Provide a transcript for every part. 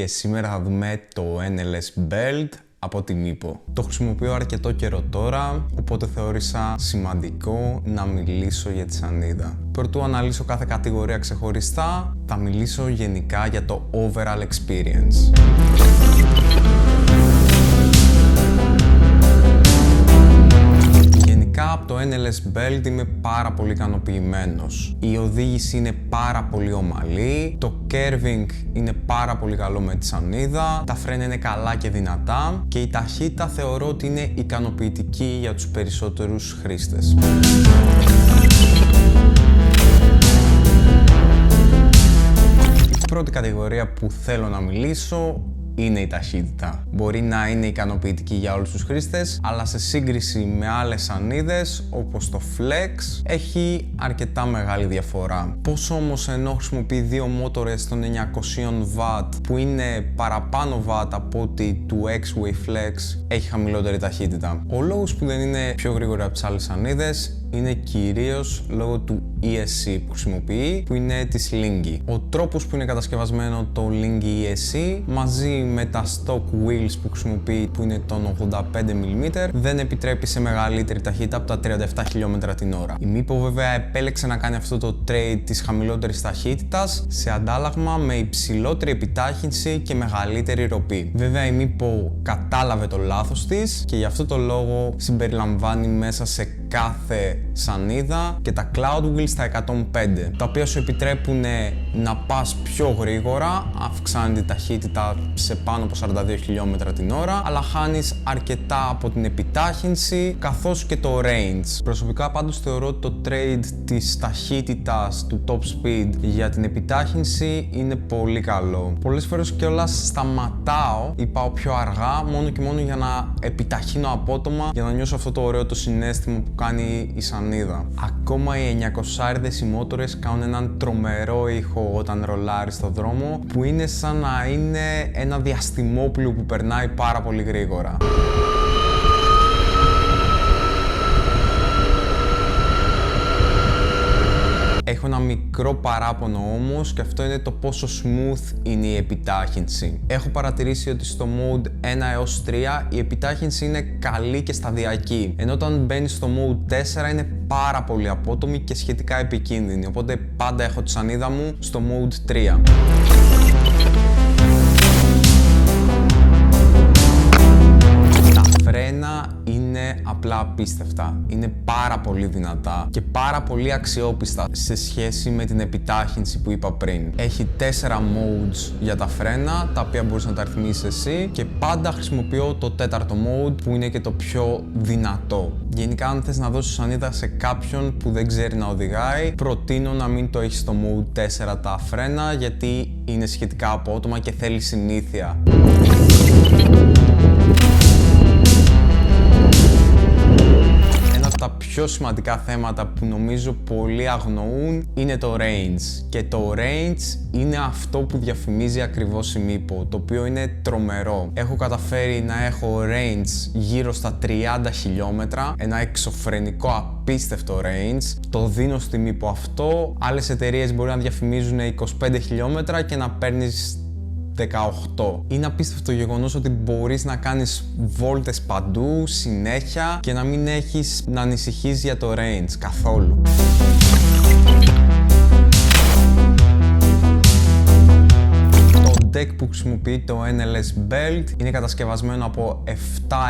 και σήμερα θα δούμε το NLS Belt από τη Meepo. Το χρησιμοποιώ αρκετό καιρό τώρα, οπότε θεώρησα σημαντικό να μιλήσω για τη σανίδα. Προτού αναλύσω κάθε κατηγορία ξεχωριστά, θα μιλήσω γενικά για το overall experience. Από το NLS Belt είμαι πάρα πολύ ικανοποιημένος. Η οδήγηση είναι πάρα πολύ ομαλή, το curving είναι πάρα πολύ καλό με τη σανίδα, τα φρένα είναι καλά και δυνατά και η ταχύτητα θεωρώ ότι είναι ικανοποιητική για τους περισσότερους χρήστες. Η πρώτη κατηγορία που θέλω να μιλήσω είναι η ταχύτητα. Μπορεί να είναι ικανοποιητική για όλους τους χρήστες, αλλά σε σύγκριση με άλλες σανίδες όπως το Flex έχει αρκετά μεγάλη διαφορά. Πώς όμως, ενώ χρησιμοποιεί δύο μότορες των 900W που είναι παραπάνω watt από ότι του X-Way Flex, έχει χαμηλότερη ταχύτητα? Ο λόγος που δεν είναι πιο γρήγορα από τις άλλες σανίδες είναι κυρίως λόγω του ESC που χρησιμοποιεί, που είναι της Lingy. Ο τρόπος που είναι κατασκευασμένο το Lingy ESC μαζί με τα stock wheels που χρησιμοποιεί, που είναι των 85mm, δεν επιτρέπει σε μεγαλύτερη ταχύτητα από τα 37 χιλιόμετρα την ώρα. Η Meepo βέβαια επέλεξε να κάνει αυτό το trade της χαμηλότερης ταχύτητας σε αντάλλαγμα με υψηλότερη επιτάχυνση και μεγαλύτερη ροπή. Βέβαια η Meepo κατάλαβε το λάθος της και γι' αυτό το λόγο συμπεριλαμβάνει μέσα σε κάθε σανίδα και τα cloud wheels στα 105, τα οποία σου επιτρέπουν να πας πιο γρήγορα, αυξάνει τη ταχύτητα σε πάνω από 42 χιλιόμετρα την ώρα, αλλά χάνεις αρκετά από την επιτάχυνση καθώς και το range. Προσωπικά πάντως θεωρώ ότι το trade της ταχύτητας του top speed για την επιτάχυνση είναι πολύ καλό. Πολλές φορές κιόλας σταματάω ή πάω πιο αργά μόνο και μόνο για να επιταχύνω απότομα, για να νιώσω αυτό το ωραίο το συναίσθημα που κάνει η σανίδα. Ακόμα οι 900άριδες οι μότορες κάνουν έναν τρομερό ήχο όταν ρολάρει στο δρόμο, που είναι σαν να είναι ένα διαστημόπλοιο που περνάει πάρα πολύ γρήγορα. Έχω ένα μικρό παράπονο όμως, και αυτό είναι το πόσο smooth είναι η επιτάχυνση. Έχω παρατηρήσει ότι στο mode 1 έως 3 η επιτάχυνση είναι καλή και σταδιακή, ενώ όταν μπαίνει στο mode 4 είναι πάρα πολύ απότομη και σχετικά επικίνδυνη, οπότε πάντα έχω τη σανίδα μου στο mode 3. Τα φρένα είναι απλά απίστευτα. Είναι πάρα πολύ δυνατά και πάρα πολύ αξιόπιστα σε σχέση με την επιτάχυνση που είπα πριν. Έχει 4 modes για τα φρένα, τα οποία μπορείς να τα ρυθμίσεις εσύ, και πάντα χρησιμοποιώ το 4ο mode που είναι και το πιο δυνατό. Γενικά, αν θες να δώσεις σανίδα σε κάποιον που δεν ξέρει να οδηγάει, προτείνω να μην το έχεις στο mode 4 τα φρένα, γιατί είναι σχετικά απότομα και θέλει συνήθεια. Τα πιο σημαντικά θέματα που νομίζω πολλοί αγνοούν είναι το range, και το range είναι αυτό που διαφημίζει ακριβώς η Meepo, το οποίο είναι τρομερό. Έχω καταφέρει να έχω range γύρω στα 30 χιλιόμετρα, ένα εξωφρενικό απίστευτο range. Το δίνω στη Meepo αυτό. Άλλες εταιρείες μπορεί να διαφημίζουν 25 χιλιόμετρα και να παίρνεις 18. Είναι απίστευτο το γεγονός ότι μπορείς να κάνεις βόλτες παντού, συνέχεια, και να μην έχεις να ανησυχείς για το range καθόλου. Το deck που χρησιμοποιεί το NLS Belt είναι κατασκευασμένο από 7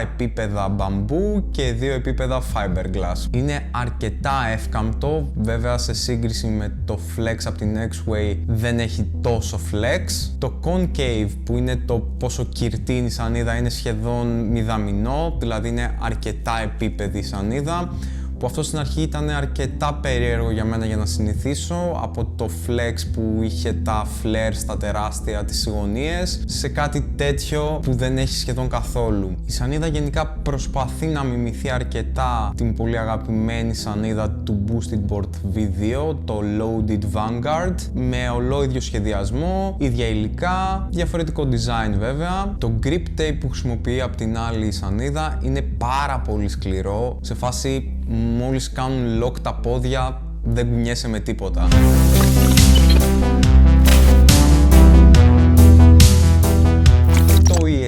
επίπεδα μπαμπού και 2 επίπεδα fiberglass. Είναι αρκετά εύκαμπτο, βέβαια σε σύγκριση με το Flex από την X-Way δεν έχει τόσο flex. Το concave, που είναι το πόσο κυρτή είναι η σανίδα, είναι σχεδόν μηδαμινό, δηλαδή είναι αρκετά επίπεδη η σανίδα, που αυτό στην αρχή ήταν αρκετά περίεργο για μένα για να συνηθίσω, από το Flex που είχε τα flares στα τεράστια τις γωνίες, σε κάτι τέτοιο που δεν έχει σχεδόν καθόλου. Η σανίδα γενικά προσπαθεί να μιμηθεί αρκετά την πολύ αγαπημένη σανίδα του Boosted Board V2, το Loaded Vanguard, με ολόιδιο σχεδιασμό, ίδια υλικά, διαφορετικό design βέβαια. Το grip tape που χρησιμοποιεί από την άλλη σανίδα είναι πάρα πολύ σκληρό, σε φάση μόλις κάνουν lock τα πόδια δεν κουνιέσαι με τίποτα.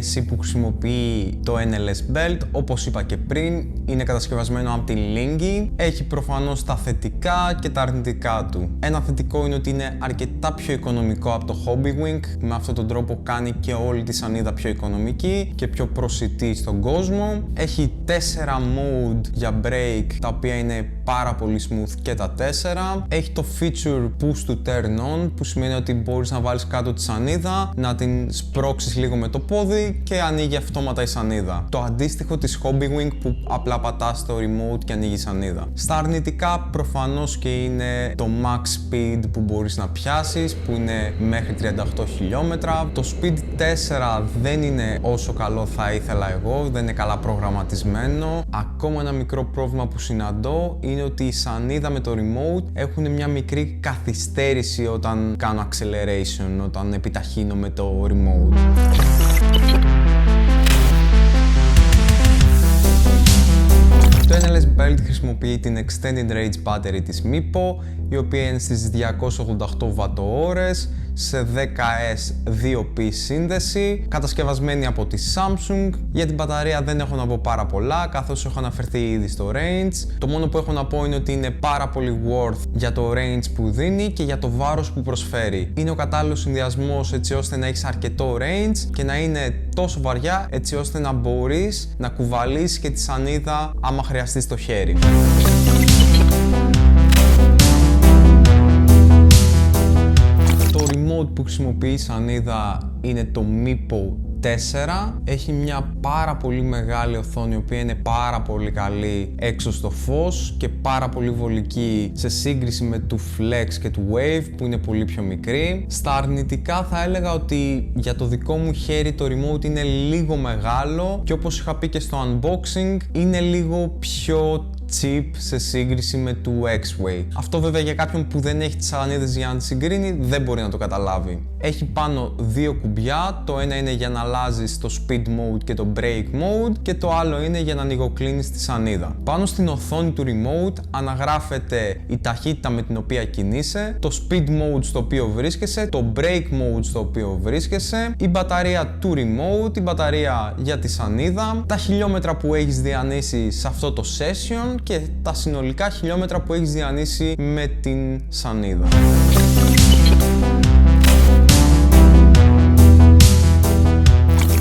chassis που χρησιμοποιεί το NLS Belt, όπως είπα και πριν, είναι κατασκευασμένο από την Linky. Έχει προφανώς τα θετικά και τα αρνητικά του. Ένα θετικό είναι ότι είναι αρκετά πιο οικονομικό από το Hobbywing. Με αυτόν τον τρόπο κάνει και όλη τη σανίδα πιο οικονομική και πιο προσιτή στον κόσμο. Έχει 4 mode για brake, τα οποία είναι πάρα πολύ smooth και τα 4. Έχει το feature push to turn on, που σημαίνει ότι μπορείς να βάλεις κάτω τη σανίδα, να την σπρώξεις λίγο με το πόδι και ανοίγει αυτόματα η σανίδα. Το αντίστοιχο της Hobbywing που απλά πατάς το remote και ανοίγει η σανίδα. Στα αρνητικά προφανώς και είναι το max speed που μπορείς να πιάσεις, που είναι μέχρι 38 χιλιόμετρα. Το speed 4 δεν είναι όσο καλό θα ήθελα εγώ, δεν είναι καλά προγραμματισμένο. Ακόμα ένα μικρό πρόβλημα που συναντώ είναι ότι η σανίδα με το remote έχουν μια μικρή καθυστέρηση όταν κάνω acceleration, όταν επιταχύνω με το remote. Το NLS Belt χρησιμοποιεί την Extended Range Battery της MIPO, η οποία είναι στις 288 βατοώρες σε 10S 2P σύνδεση, κατασκευασμένη από τη Samsung. Για την μπαταρία δεν έχω να πω πάρα πολλά, καθώς έχω αναφερθεί ήδη στο range. Το μόνο που έχω να πω είναι ότι είναι πάρα πολύ worth για το range που δίνει και για το βάρος που προσφέρει. Είναι ο κατάλληλος συνδυασμός έτσι ώστε να έχεις αρκετό range και να είναι τόσο βαριά έτσι ώστε να μπορείς να κουβαλείς και τη σανίδα άμα χρειαστεί στο χέρι. Που χρησιμοποιεί η σανίδα είναι το MIPO 4. Έχει μια πάρα πολύ μεγάλη οθόνη, η οποία είναι πάρα πολύ καλή έξω στο φως και πάρα πολύ βολική σε σύγκριση με του Flex και του Wave που είναι πολύ πιο μικρή. Στα αρνητικά θα έλεγα ότι για το δικό μου χέρι το remote είναι λίγο μεγάλο και όπως είχα πει και στο unboxing είναι λίγο πιο cheap σε σύγκριση με του X-Way. Αυτό βέβαια για κάποιον που δεν έχει τις σανίδες για να τις συγκρίνει δεν μπορεί να το καταλάβει. Έχει πάνω 2 κουμπιά, το ένα είναι για να αλλάζεις το speed mode και το brake mode και το άλλο είναι για να ανοιγοκλίνεις τη σανίδα. Πάνω στην οθόνη του remote αναγράφεται η ταχύτητα με την οποία κινείσαι, το speed mode στο οποίο βρίσκεσαι, το brake mode στο οποίο βρίσκεσαι, η μπαταρία του remote, η μπαταρία για τη σανίδα, τα χιλιόμετρα που έχεις διανύσει σε αυτό το session και τα συνολικά χιλιόμετρα που έχεις διανύσει με την σανίδα.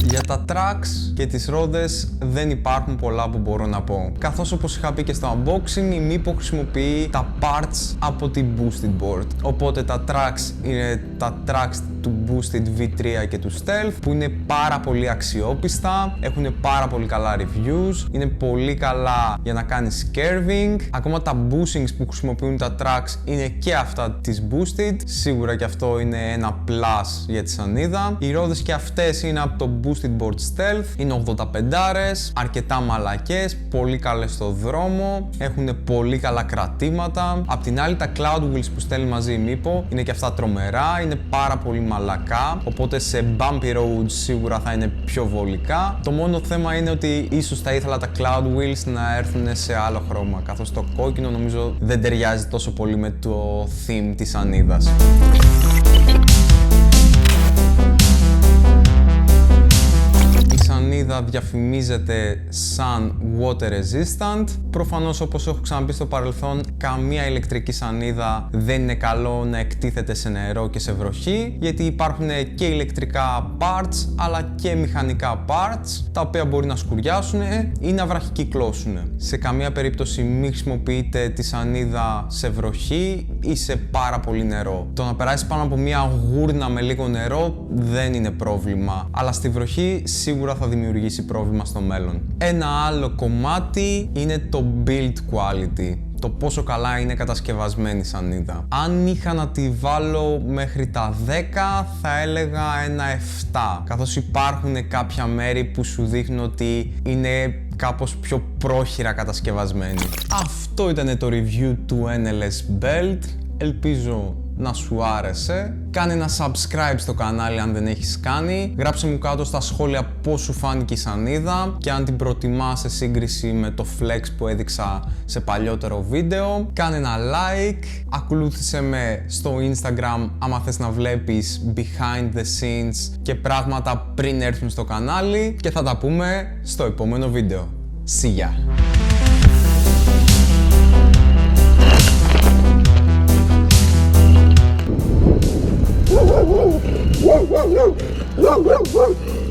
Για τα tracks και τις ρόδες δεν υπάρχουν πολλά που μπορώ να πω. Καθώς όπως είχα πει και στο unboxing, η MIPO χρησιμοποιεί τα parts από την Boosted Board. Οπότε τα tracks είναι τα tracks του Boosted V3 και του Stealth που είναι πάρα πολύ αξιόπιστα, έχουν πάρα πολύ καλά reviews, είναι πολύ καλά για να κάνεις curving. Ακόμα τα bushings που χρησιμοποιούν τα tracks είναι και αυτά της Boosted, σίγουρα και αυτό είναι ένα plus για τη σανίδα. Οι ρόδες και αυτές είναι από το Boosted Board Stealth, είναι 85, αρκετά μαλακές, πολύ καλές στο δρόμο, έχουν πολύ καλά κρατήματα. Απ' την άλλη τα Cloud Wheels που στέλνει μαζί η MIPO είναι και αυτά τρομερά, είναι πάρα πολύ μαλακά, οπότε σε bumpy roads σίγουρα θα είναι πιο βολικά. Το μόνο θέμα είναι ότι ίσως θα ήθελα τα Cloud Wheels να έρθουν σε άλλο χρώμα, καθώς το κόκκινο νομίζω δεν ταιριάζει τόσο πολύ με το theme της σανίδας. Η σανίδα διαφημίζεται σαν water resistant. Προφανώς, όπως έχω ξαναπεί στο παρελθόν, καμία ηλεκτρική σανίδα δεν είναι καλό να εκτίθεται σε νερό και σε βροχή, γιατί υπάρχουν και ηλεκτρικά parts αλλά και μηχανικά parts τα οποία μπορεί να σκουριάσουν ή να βραχικυκλώσουν. Σε καμία περίπτωση μην χρησιμοποιείτε τη σανίδα σε βροχή ή σε πάρα πολύ νερό. Το να περάσει πάνω από μια γούρνα με λίγο νερό δεν είναι πρόβλημα, αλλά στη βροχή σίγουρα θα δημιουργήσει πρόβλημα στο μέλλον. Ένα άλλο κομμάτι είναι το build quality, το πόσο καλά είναι κατασκευασμένη η σανίδα. Αν είχα να τη βάλω μέχρι τα 10 θα έλεγα ένα 7, καθώς υπάρχουν κάποια μέρη που σου δείχνουν ότι είναι κάπως πιο πρόχειρα κατασκευασμένη. Αυτό ήταν το review του NLS Belt. Ελπίζω να σου άρεσε. Κάνε ένα subscribe στο κανάλι αν δεν έχεις κάνει. Γράψε μου κάτω στα σχόλια πώς σου φάνηκε η σανίδα και αν την προτιμάς σε σύγκριση με το flex που έδειξα σε παλιότερο βίντεο. Κάνε ένα like. Ακολούθησε με στο Instagram άμα θες να βλέπεις behind the scenes και πράγματα πριν έρθουν στο κανάλι. Και θα τα πούμε στο επόμενο βίντεο. See ya! Whoa, whoa, whoa, whoa, whoa, whoa, whoa.